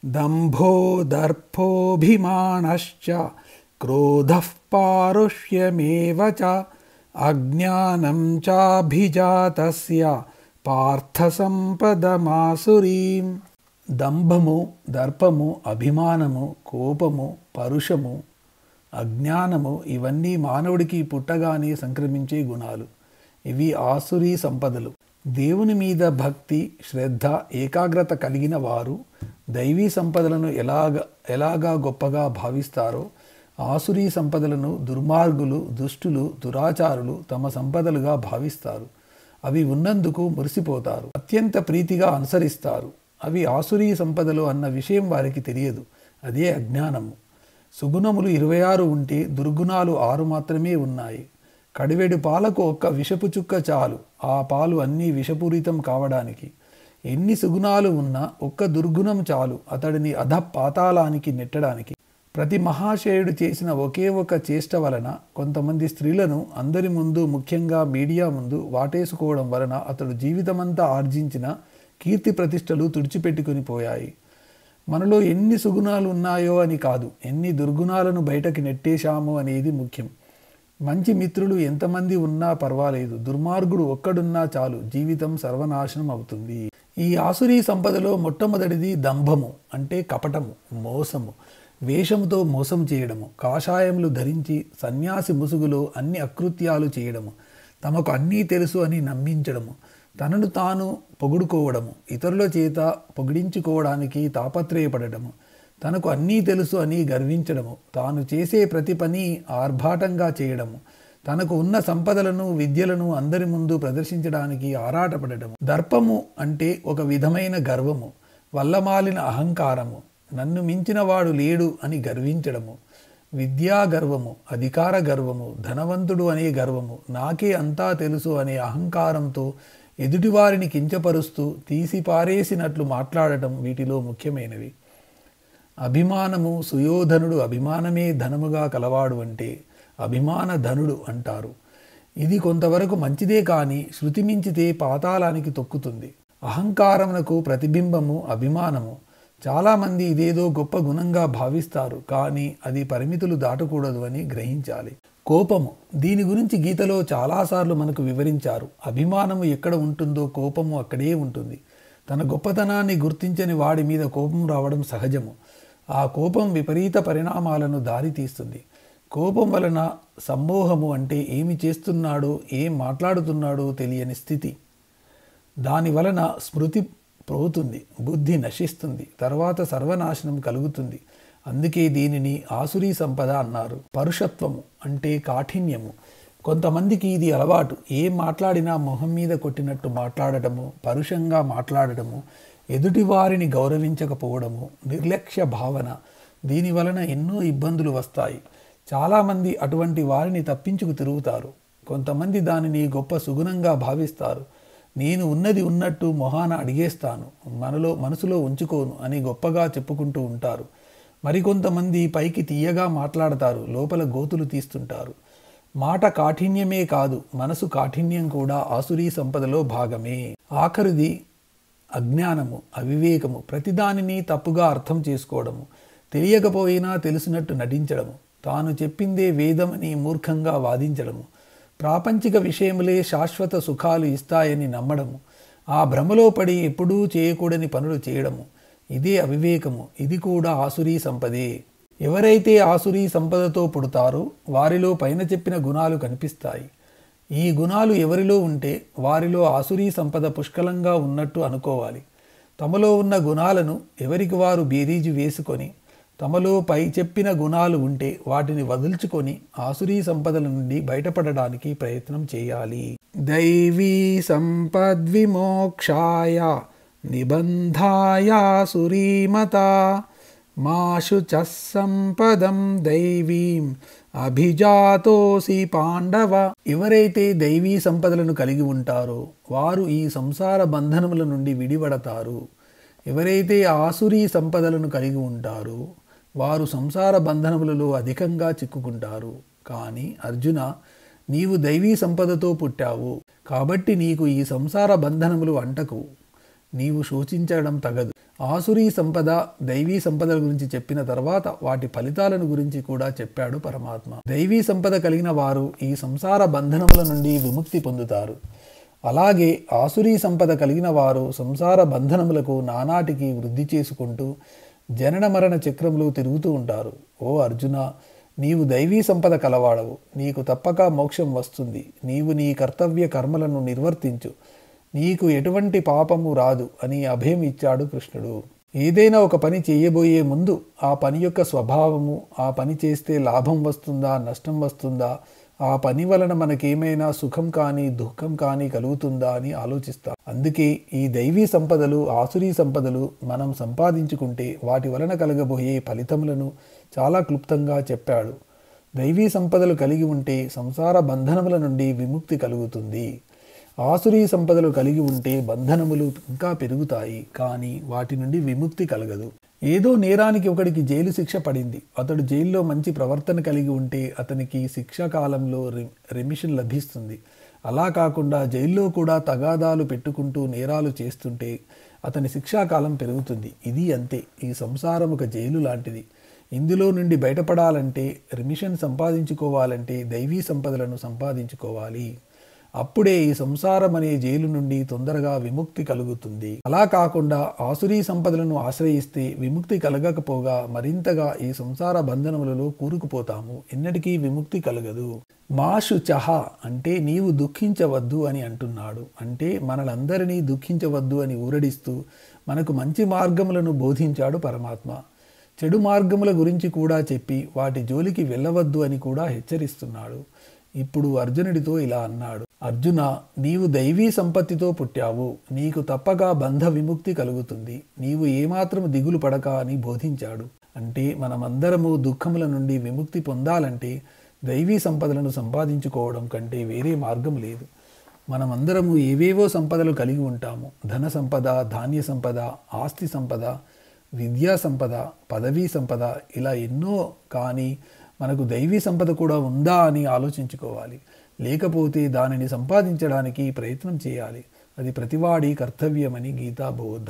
దంభో దర్పోభిమానశ్చ క్రోధః పారుష్యమేవ చ అజ్ఞానం చాభిజాతస్య పార్థ సంపదమాసురీం. దంభము, దర్పము, అభిమానము, కోపము, పరుషము, అజ్ఞానము ఇవన్నీ మానవుడికి పుట్టగానే సంక్రమించే గుణాలు. ఇవి ఆసురీ సంపదలు. దేవుని మీద భక్తి, శ్రద్ధ, ఏకాగ్రత కలిగిన వారు దైవీ సంపదలను ఎలాగా గొప్పగా భావిస్తారో ఆసురీ సంపదలను దుర్మార్గులు, దుష్టులు, దురాచారులు తమ సంపదలుగా భావిస్తారు. అవి ఉన్నందుకు మురిసిపోతారు, అత్యంత ప్రీతిగా అనుసరిస్తారు. అవి ఆసురీ సంపదలు అన్న విషయం వారికి తెలియదు. అదే అజ్ఞానము. సుగుణములు 26 ఉంటే దుర్గుణాలు 6 మాత్రమే ఉన్నాయి. కడివెడు పాలకు ఒక్క విషపు చుక్క చాలు ఆ పాలు అన్నీ విషపూరితం కావడానికి. ఎన్ని సుగుణాలు ఉన్నా ఒక్క దుర్గుణం చాలు అతడిని అధపాతాళానికి నెట్టడానికి. ప్రతి మహాశయుడు చేసిన ఒకే ఒక చేష్ట వలన కొంతమంది స్త్రీలను అందరి ముందు, ముఖ్యంగా మీడియా ముందు వాటేసుకోవడం వలన అతడు జీవితమంతా ఆర్జించిన కీర్తి ప్రతిష్టలు తుడిచిపెట్టుకుని పోయాయి. మనలో ఎన్ని సుగుణాలు ఉన్నాయో అని కాదు, ఎన్ని దుర్గుణాలను బయటకి నెట్టేశామో అనేది ముఖ్యం. మంచి మిత్రులు ఎంతమంది ఉన్నా పర్వాలేదు, దుర్మార్గుడు ఒక్కడున్నా చాలు జీవితం సర్వనాశనం అవుతుంది. ఈ ఆసురీ సంపదలో మొట్టమొదటిది దంభము, అంటే కపటము, మోసము. వేషముతో మోసం చేయడము, కాషాయములు ధరించి సన్యాసి ముసుగులో అన్ని అకృత్యాలు చేయడము, తమకు అన్నీ తెలుసు అని నమ్మించడము, తనను తాను పొగుడుకోవడము, ఇతరుల చేత పొగిడించుకోవడానికి తాపత్రయపడటము, తనకు అన్నీ తెలుసు అని గర్వించడము, తాను చేసే ప్రతి పని ఆర్భాటంగా చేయడము, తనకు ఉన్న సంపదలను, విద్యలను అందరి ముందు ప్రదర్శించడానికి ఆరాటపడటము. దర్పము అంటే ఒక విధమైన గర్వము, వల్లమాలిన అహంకారము, నన్ను మించిన వాడు లేడు అని గర్వించడము. విద్యా గర్వము, అధికార గర్వము, ధనవంతుడు అనే గర్వము, నాకే అంతా తెలుసు అనే అహంకారంతో ఎదుటివారిని కించపరుస్తూ తీసిపారేసినట్లు మాట్లాడటం వీటిలో ముఖ్యమైనవి. అభిమానము, సుయోధనుడు అభిమానమే ధనముగా కలవాడు అంటే అభిమాన ధనుడు అంటారు. ఇది కొంతవరకు మంచిదే కానీ శృతి మించితే పాతాళానికి తొక్కుతుంది. అహంకారమునకు ప్రతిబింబము అభిమానము. చాలామంది ఇదేదో గొప్ప గుణంగా భావిస్తారు, కానీ అది పరిమితులు దాటకూడదు అని గ్రహించాలి. కోపము, దీని గురించి గీతలో చాలాసార్లు మనకు వివరించారు. అభిమానము ఎక్కడ ఉంటుందో కోపము అక్కడే ఉంటుంది. తన గొప్పతనాన్ని గుర్తించని వాడి మీద కోపం రావడం సహజము. ఆ కోపం విపరీత పరిణామాలను దారితీస్తుంది. కోపం వలన సమ్మోహము, అంటే ఏమి చేస్తున్నాడో, ఏం మాట్లాడుతున్నాడో తెలియని స్థితి. దాని వలన స్మృతి పోతుంది, బుద్ధి నశిస్తుంది, తర్వాత సర్వనాశనం కలుగుతుంది. అందుకే దీనిని ఆసురీ సంపద అన్నారు. పరుషత్వము అంటే కాఠిన్యము. కొంతమందికి ఇది అలవాటు. ఏం మాట్లాడినా మొహం మీద కొట్టినట్టు మాట్లాడటము, పరుషంగా మాట్లాడటము, ఎదుటివారిని గౌరవించకపోవడము, నిర్లక్ష్య భావన. దీని వలన ఎన్నో ఇబ్బందులు వస్తాయి. చాలామంది అటువంటి వారిని తప్పించుకు తిరుగుతారు. కొంతమంది దానిని గొప్ప సుగుణంగా భావిస్తారు. నేను ఉన్నది ఉన్నట్టు మొహాన అడిగేస్తాను, మనసులో ఉంచుకోను అని గొప్పగా చెప్పుకుంటూ ఉంటారు. మరికొంతమంది పైకి తీయగా మాట్లాడతారు, లోపల గోతులు తీస్తుంటారు. మాట కాఠిన్యమే కాదు, మనసు కాఠిన్యం కూడా ఆసురీ సంపదలో భాగమే. ఆఖరిది అజ్ఞానము, అవివేకము. ప్రతిదానిని తప్పుగా అర్థం చేసుకోవడము, తెలియకపోయినా తెలిసినట్టు నటించడము, తాను చెప్పిందే వేదమని మూర్ఖంగా వాదించడము, ప్రాపంచిక విషయములే శాశ్వత సుఖాలు ఇస్తాయని నమ్మడము, ఆ భ్రమలో పడి ఎప్పుడూ చేయకూడని పనులు చేయడము. ఇదే అవివేకము. ఇది కూడా ఆసురీ సంపదే. ఎవరైతే ఆసురీ సంపదతో పుడతారో వారిలో పైన చెప్పిన గుణాలు కనిపిస్తాయి. ఈ గుణాలు ఎవరిలో ఉంటే వారిలో ఆసురీ సంపద పుష్కలంగా ఉన్నట్టు అనుకోవాలి. తమలో ఉన్న గుణాలను ఎవరికి వారు బేరీజు వేసుకొని తమలో పై చెప్పిన గుణాలు ఉంటే వాటిని వదుల్చుకొని ఆసురీ సంపదల నుండి బయటపడడానికి ప్రయత్నం చేయాలి. దైవీ సంపద్విమోక్షాయ నిబంధాయ సురీమత మాశు చ సంపదం దైవీం అభిజాతోసి పాండవ. ఎవరైతే దైవీ సంపదలను కలిగి ఉంటారో వారు ఈ సంసార బంధనముల నుండి విడిపడతారు. ఎవరైతే ఆసురీ సంపదలను కలిగి ఉంటారో వారు సంసార బంధనములలో అధికంగా చిక్కుకుంటారు. కానీ అర్జున, నీవు దైవీ సంపదతో పుట్టావు కాబట్టి నీకు ఈ సంసార బంధనములు అంటకు. నీవు శోచించడం తగదు. ఆసురీ సంపద, దైవీ సంపదల గురించి చెప్పిన తర్వాత వాటి ఫలితాలను గురించి కూడా చెప్పాడు పరమాత్మ. దైవీ సంపద కలిగిన వారు ఈ సంసార బంధనముల నుండి విముక్తి పొందుతారు. అలాగే ఆసురీ సంపద కలిగిన వారు సంసార బంధనములకు నానాటికి వృద్ధి చేసుకుంటూ జనన మరణ చక్రములు తిరుగుతూ ఉంటారు. ఓ అర్జున, నీవు దైవీ సంపద కలవాడవు. నీకు తప్పక మోక్షం వస్తుంది. నీవు నీ కర్తవ్య కర్మలను నిర్వర్తించు. నీకు ఎటువంటి పాపము రాదు అని అభయం ఇచ్చాడు కృష్ణుడు. ఏదైనా ఒక పని చేయబోయే ముందు ఆ పని యొక్క స్వభావము, ఆ పని చేస్తే లాభం వస్తుందా, నష్టం వస్తుందా, ఆ పని వలన మనకేమైనా సుఖం కానీ దుఃఖం కానీ కలుగుతుందా అని ఆలోచిస్తాం. అందుకే ఈ దైవీ సంపదలు, ఆసురీ సంపదలు మనం సంపాదించుకుంటే వాటి వలన కలగబోయే ఫలితములను చాలా క్లుప్తంగా చెప్పాడు. దైవీ సంపదలు కలిగి ఉంటే సంసార బంధనముల నుండి విముక్తి కలుగుతుంది. ఆసురీ సంపదలు కలిగి ఉంటే బంధనములు ఇంకా పెరుగుతాయి, కానీ వాటి నుండి విముక్తి కలగదు. ఏదో నేరానికి ఒకడికి జైలు శిక్ష పడింది. అతడు జైల్లో మంచి ప్రవర్తన కలిగి ఉంటే అతనికి శిక్షా కాలంలో రెమిషన్ లభిస్తుంది. అలా కాకుండా జైల్లో కూడా తగాదాలు పెట్టుకుంటూ నేరాలు చేస్తుంటే అతని శిక్షాకాలం పెరుగుతుంది. ఇది అంతే. ఈ సంసారం ఒక జైలు లాంటిది. ఇందులో నుండి బయటపడాలంటే, రెమిషన్ సంపాదించుకోవాలంటే దైవీ సంపదలను సంపాదించుకోవాలి. అప్పుడే ఈ సంసారం అనే జైలు నుండి తొందరగా విముక్తి కలుగుతుంది. అలా కాకుండా ఆసురీ సంపదలను ఆశ్రయిస్తే విముక్తి కలగకపోగా మరింతగా ఈ సంసార బంధనములలో కూరుకుపోతాము. ఎన్నటికీ విముక్తి కలగదు. మాషు చహ అంటే నీవు దుఃఖించవద్దు అని అంటున్నాడు. అంటే మనలందరినీ దుఃఖించవద్దు అని ఊరడిస్తూ మనకు మంచి మార్గములను బోధించాడు పరమాత్మ. చెడు మార్గముల గురించి కూడా చెప్పి వాటి జోలికి వెళ్ళవద్దు అని కూడా హెచ్చరిస్తున్నాడు. ఇప్పుడు అర్జునుడితో ఇలా అన్నాడు. అర్జున, నీవు దైవీ సంపత్తితో పుట్టావు. నీకు తప్పక బంధ విముక్తి కలుగుతుంది. నీవు ఏమాత్రం దిగులు పడక అని బోధించాడు. అంటే మనమందరము దుఃఖముల నుండి విముక్తి పొందాలంటే దైవీ సంపదలను సంపాదించుకోవడం కంటే వేరే మార్గం లేదు. మనమందరము ఏవేవో సంపదలు కలిగి ఉంటాము. ధన సంపద, ధాన్య సంపద, ఆస్తి సంపద, విద్యా సంపద, పదవీ సంపద, ఇలా ఎన్నో. కానీ మనకు దైవీ సంపద కూడా ఉందా అని ఆలోచించుకోవాలి. లేకపోతే దానిని సంపాదించడానికి ప్రయత్నం చేయాలి. అది ప్రతివాడి కర్తవ్యమని గీతా బోధ.